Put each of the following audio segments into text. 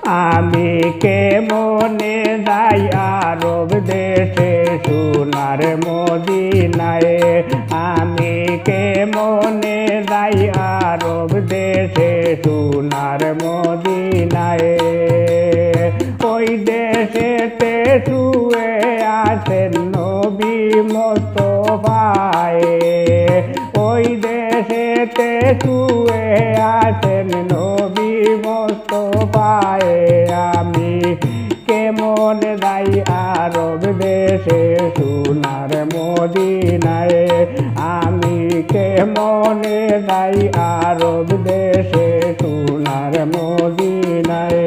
আমি কেমনে যাই আরব দেশে সোনার মদিনায় আমি কেমনে যাই আরব দেশে সোনার মদিনায় ওই দেশেতে শুয়ে আছেন নবী মুস্তাফায়ে ওই দেশেতে শুয়ে আছেন নবী মুস্তাফায়ে আমি কেমন যাই আরব দেশে সোনার মদিনায় আমি কেমন যাই আরব দেশে সোনার মদিনায়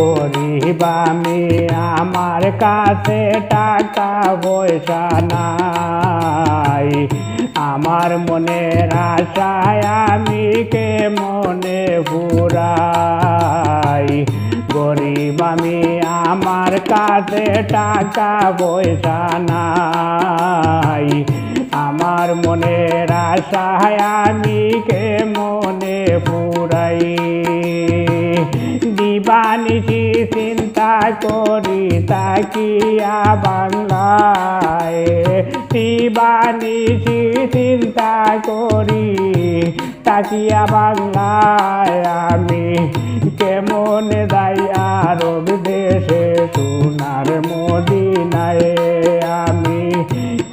করিবামি আমার কাছে টাকা পয়সা নাই আমার মনের আশায় আমি কে মনে পুরাই গরিব আমি আমার কাছে টাকা পয়সা নাই আমার মনের আশায় আমি কে মনে পুরাই দিবানিশি চিন্তা করি তাকিয়া বাংলায় দিবানিশি চিন্তা করি তাকিয়া বাংলায় আমি কেমন যাই আরব দেশে সোনার মদিনায় আমি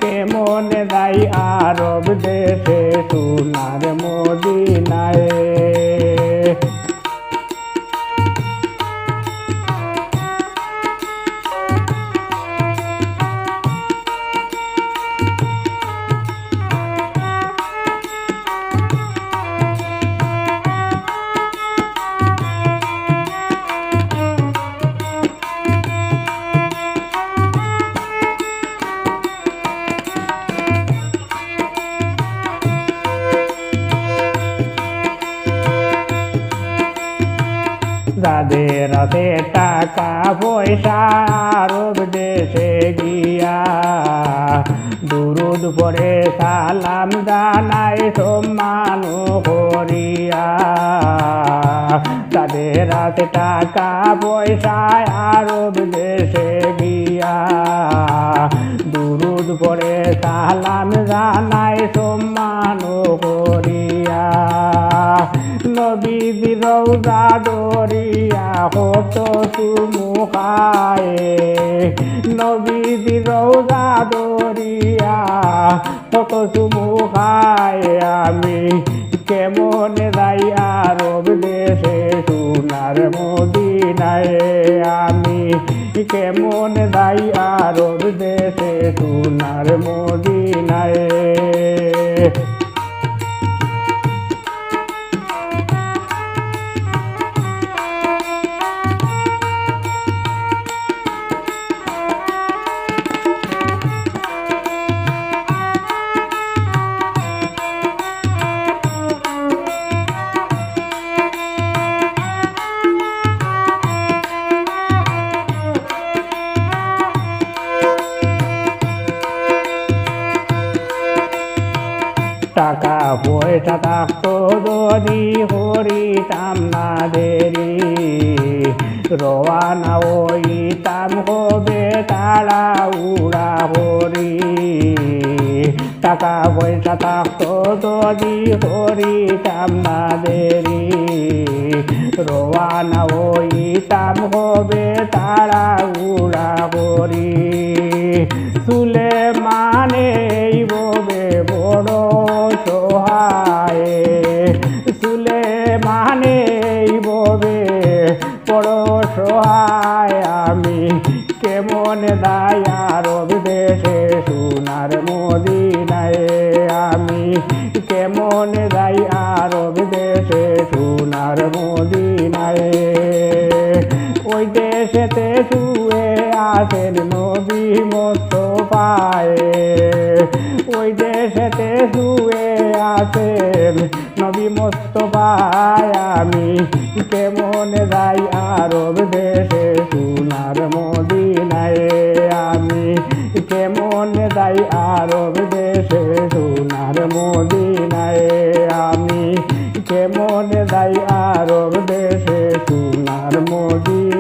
কেমন যাই আরব দেশে সোনার মদিনায় যাদের আছে টাকা পয়সা আরব দেশে গিয়া দুরুদ পড়ে সালাম জানাই সম্মান করিয়া যাদের আছে টাকা পয়সা আরব দেশে গিয়া দুরুদ পড়ে সালাম জানাই সম্মান করিয়া নবীজি রওজা দরিয়া কত সুমুখায় নবীজি রওজা দরিয়া কত সুমুখায় আমি কেমন যাই আরব দেশে সোনার মদিনায় আমি কেমন যাই আরব দেশে সোনার মদিনায় টাকা পয়সা থাকতো যদি হরিতাম না দেরি রওয়ানা হইতাম হবে তারা উড়া হরি টাকা পয়সা থাকতো যদি হরিতাম না দেরি রওয়ানা হইতাম হবে তারা উড়া হরি সুলেমানে ববে বড় সহায় সুলেমানে ববে বড় সহায় আমি কেমন যাই আরব দেশে সোনার মদিনায় আমি কেমন যাই আরব দেশে সোনার মদিনায় ওই দেশেতে শুয়ে আছেন নবী মুস্তাফায় ওই দেশেতে শুয়ে আছেন নবী মুস্তাফায় আমি কেমন যাই আরব দেশে সোনার মদিনায় আমি কেমন যাই আরব দেশে সোনার মদিনায় আমি কেমন যাই আরব দেশে সোনার মদিনায়